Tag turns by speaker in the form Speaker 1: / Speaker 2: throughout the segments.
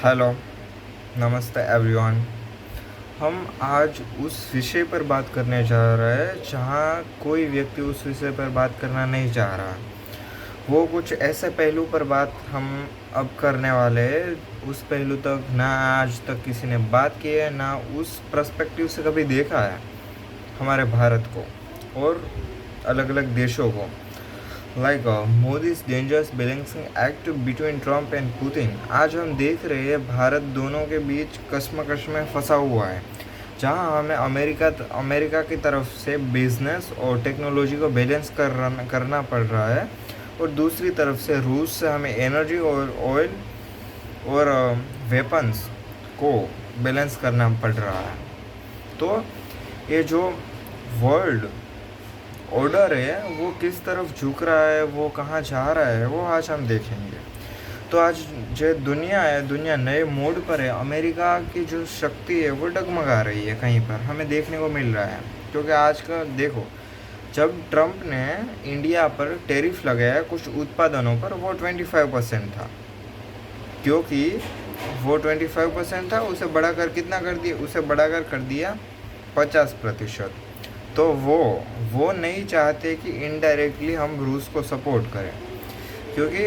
Speaker 1: Hello, नमस्ते everyone. हम आज उस विषय पर बात करने जा रहे हैं जहाँ कोई व्यक्ति उस विषय पर बात करना नहीं चाह रहा। वो कुछ ऐसे पहलू पर बात हम अब करने वाले हैं, उस पहलू तक ना आज तक किसी ने बात की है, ना उस पर्सपेक्टिव से कभी देखा है हमारे भारत को और अलग अलग देशों को। Like Modi's dangerous balancing act between Trump and Putin. आज हम देख रहे हैं भारत दोनों के बीच कश्मकश में फंसा हुआ है, जहां हमें अमेरिका की तरफ से बिजनेस और टेक्नोलॉजी को बैलेंस करना पड़ रहा है, और दूसरी तरफ से रूस से हमें एनर्जी और ऑयल और वेपन्स को बैलेंस करना पड़ रहा है। तो ये जो वर्ल्ड ऑर्डर है वो किस तरफ झुक रहा है, वो कहाँ जा रहा है, वो आज हम देखेंगे। तो आज जो दुनिया है, दुनिया नए मोड पर है। अमेरिका की जो शक्ति है वो डगमगा रही है, कहीं पर हमें देखने को मिल रहा है। क्योंकि आज का देखो, जब ट्रम्प ने इंडिया पर टैरिफ लगाया कुछ उत्पादनों पर, वो 25% था। क्योंकि वो 25% था, उसे बढ़ाकर कितना कर दिया, उसे बढ़ाकर कर दिया 50%। तो वो नहीं चाहते कि इनडायरेक्टली हम रूस को सपोर्ट करें, क्योंकि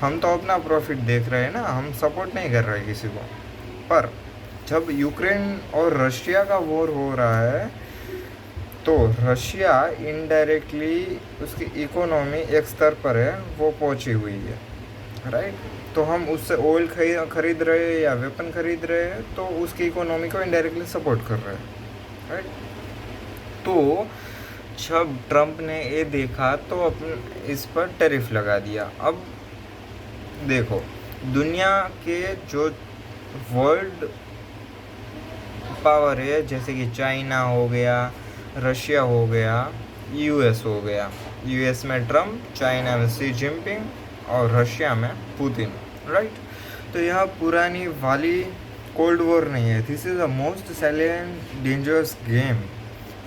Speaker 1: हम तो अपना प्रॉफिट देख रहे हैं ना, हम सपोर्ट नहीं कर रहे किसी को। पर जब यूक्रेन और रशिया का वॉर हो रहा है, तो रशिया इनडायरेक्टली उसकी इकोनॉमी एक स्तर पर है, वो पहुंची हुई है, राइट। तो हम उससे ऑयल खरीद रहे हैं या वेपन खरीद रहे हैं, तो उसकी इकोनॉमी को इनडायरेक्टली सपोर्ट कर रहे हैं, राइट। तो जब ट्रम्प ने ये देखा तो अपन इस पर टैरिफ लगा दिया। अब देखो, दुनिया के जो वर्ल्ड पावर है, जैसे कि चाइना हो गया, रशिया हो गया, यूएस हो गया। यूएस में ट्रम्प, चाइना में शी जिनपिंग और रशिया में पुतिन, राइट। तो यह पुरानी वाली कोल्ड वॉर नहीं है। This is the most silent dangerous game,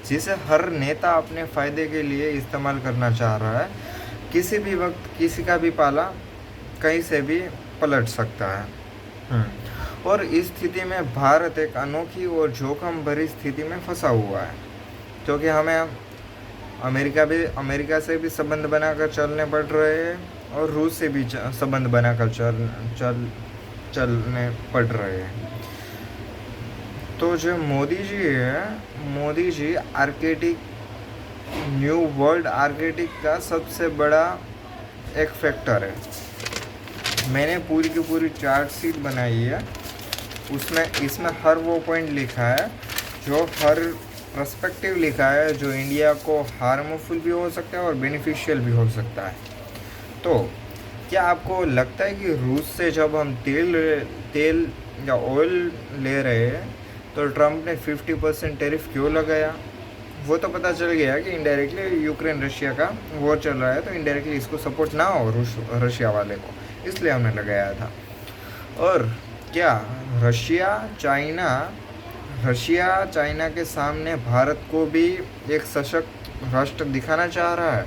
Speaker 1: जिसे हर नेता अपने फ़ायदे के लिए इस्तेमाल करना चाह रहा है। किसी भी वक्त किसी का भी पाला कहीं से भी पलट सकता है। और इस स्थिति में भारत एक अनोखी और जोखिम भरी स्थिति में फंसा हुआ है, क्योंकि हमें अमेरिका से भी संबंध बनाकर चलने पड़ रहे हैं, और रूस से भी संबंध बनाकर चलने पड़ रहे हैं। तो जो मोदी जी है, Modi ji new world architect का सबसे बड़ा एक फैक्टर है। मैंने पूरी की पूरी चार्ट शीट बनाई है, इसमें हर वो पॉइंट लिखा है, जो हर पर्सपेक्टिव लिखा है, जो इंडिया को हार्मफुल भी हो सकता है और बेनिफिशियल भी हो सकता है। तो क्या आपको लगता है कि रूस से जब हम तेल या ऑयल ले रहे हैं, तो ट्रम्प ने 50% टैरिफ क्यों लगाया? वो तो पता चल गया कि इनडायरेक्टली यूक्रेन रशिया का वॉर चल रहा है, तो इनडायरेक्टली इसको सपोर्ट ना हो रशिया वाले को, इसलिए हमने लगाया था। और क्या रशिया चाइना के सामने भारत को भी एक सशक्त राष्ट्र दिखाना चाह रहा है?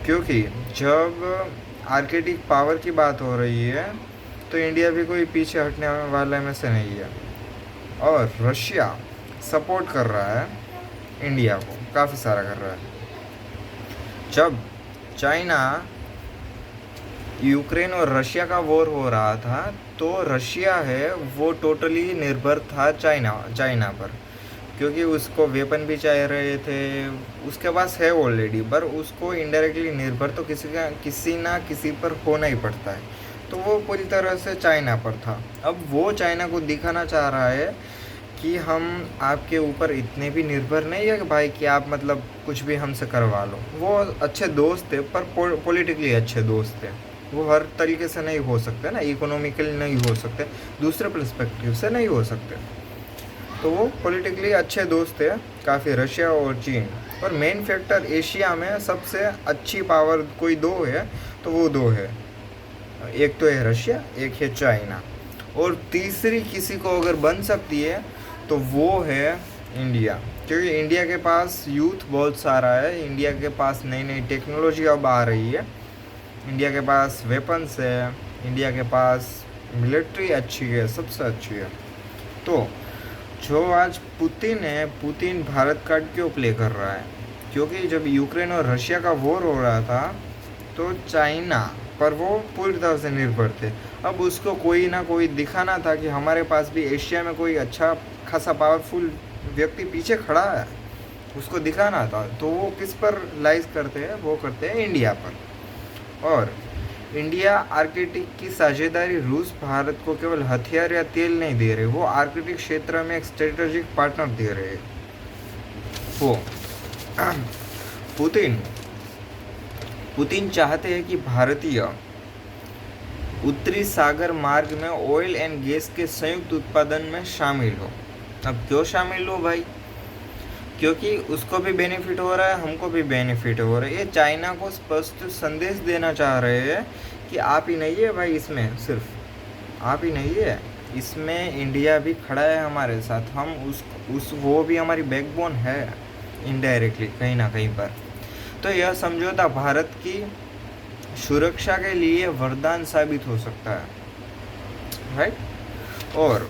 Speaker 1: क्योंकि जब आर्किटिक पावर की बात हो रही है, तो इंडिया भी कोई पीछे हटने वाले में से नहीं है। और रशिया सपोर्ट कर रहा है इंडिया को, काफ़ी सारा कर रहा है। जब चाइना, यूक्रेन और रशिया का वॉर हो रहा था, तो रशिया है वो टोटली निर्भर था चाइना पर, क्योंकि उसको वेपन भी चाहिए रहे थे, उसके पास है ऑलरेडी, पर उसको इनडायरेक्टली निर्भर तो किसी ना किसी पर होना ही पड़ता है। तो वो पूरी तरह से चाइना पर था। अब वो चाइना को दिखाना चाह रहा है कि हम आपके ऊपर इतने भी निर्भर नहीं है कि भाई कि आप मतलब कुछ भी हमसे करवा लो। वो अच्छे दोस्त थे, पर पॉलिटिकली अच्छे दोस्त थे। वो हर तरीके से नहीं हो सकते ना, इकोनॉमिकली नहीं हो सकते, दूसरे पर्सपेक्टिव से नहीं हो सकते। तो वो पॉलिटिकली अच्छे दोस्त थे काफ़ी, रशिया और चीन। और मेन फैक्टर, एशिया में सबसे अच्छी पावर कोई दो है, तो वो दो है, एक तो है रशिया, एक है चाइना, और तीसरी किसी को अगर बन सकती है तो वो है इंडिया। क्योंकि इंडिया के पास यूथ बहुत सारा है, इंडिया के पास नई नई टेक्नोलॉजी अब आ रही है, इंडिया के पास वेपन्स है, इंडिया के पास मिलिट्री अच्छी है, सबसे अच्छी है। तो जो आज पुतिन है, पुतिन भारत कार्ड क्यों प्ले कर रहा है? क्योंकि जब यूक्रेन और रशिया का वॉर हो रहा था तो चाइना पर वो पूरी तरह से निर्भर थे। अब उसको कोई ना कोई दिखाना था कि हमारे पास भी एशिया में कोई अच्छा खासा पावरफुल व्यक्ति पीछे खड़ा है, उसको दिखाना था। तो वो किस पर लाइज करते हैं? वो करते हैं इंडिया पर। और इंडिया आर्कटिक की साझेदारी, रूस भारत को केवल हथियार या तेल नहीं दे रहे, वो आर्कटिक क्षेत्र में एक स्ट्रेटेजिक पार्टनर दे रहे। वो पुतिन पुतिन चाहते हैं कि भारतीय उत्तरी सागर मार्ग में ऑयल एंड गैस के संयुक्त उत्पादन में शामिल हो। अब क्यों शामिल हो भाई? क्योंकि उसको भी बेनिफिट हो रहा है, हमको भी बेनिफिट हो रहा है। ये चाइना को स्पष्ट संदेश देना चाह रहे हैं कि आप ही नहीं है भाई, इसमें सिर्फ आप ही नहीं है, इसमें इंडिया भी खड़ा है हमारे साथ। हम उस वो भी हमारी बैकबोन है इनडायरेक्टली कहीं ना कहीं पर। तो यह समझौता भारत की सुरक्षा के लिए वरदान साबित हो सकता है, राइट। और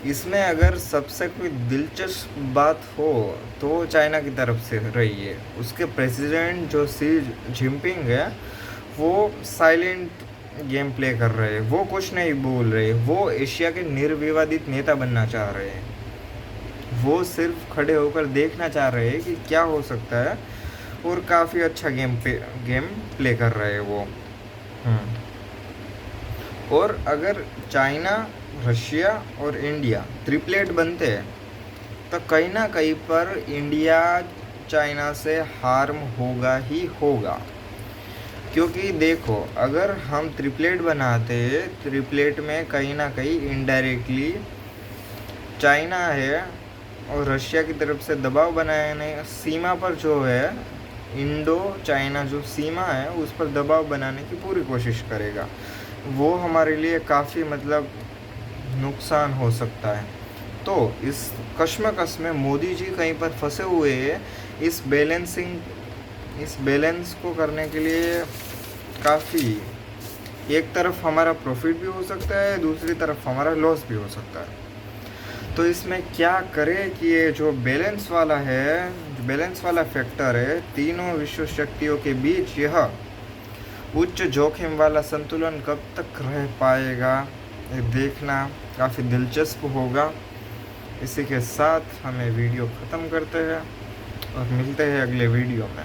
Speaker 1: इसमें अगर सबसे कोई दिलचस्प बात हो तो चाइना की तरफ से रही है। उसके प्रेसिडेंट जो शी जिनपिंग है, वो साइलेंट गेम प्ले कर रहे हैं, वो कुछ नहीं बोल रहे, वो एशिया के निर्विवादित नेता बनना चाह रहे हैं। वो सिर्फ खड़े होकर देखना चाह रहे हैं कि क्या हो सकता है, और काफ़ी अच्छा गेम प्ले कर रहे हैं वो। और अगर चाइना, रशिया और इंडिया ट्रिपलेट बनते हैं तो कहीं ना कहीं पर इंडिया चाइना से हार्म होगा ही होगा। क्योंकि देखो, अगर हम ट्रिपलेट बनाते, ट्रिपलेट में कहीं ना कहीं इनडायरेक्टली चाइना है और रशिया की तरफ से दबाव बनाने, सीमा पर जो है इंडो चाइना जो सीमा है उस पर दबाव बनाने की पूरी कोशिश करेगा। वो हमारे लिए काफ़ी मतलब नुकसान हो सकता है। तो इस कश्मकश में मोदी जी कहीं पर फंसे हुए हैं। इस बैलेंस को करने के लिए काफ़ी, एक तरफ हमारा प्रॉफिट भी हो सकता है, दूसरी तरफ हमारा लॉस भी हो सकता है। तो इसमें क्या करें कि ये जो बैलेंस वाला फैक्टर है, तीनों विश्व शक्तियों के बीच यह उच्च जोखिम वाला संतुलन कब तक रह पाएगा, ये देखना काफ़ी दिलचस्प होगा। इसी के साथ हमें वीडियो ख़त्म करते हैं और मिलते हैं अगले वीडियो में।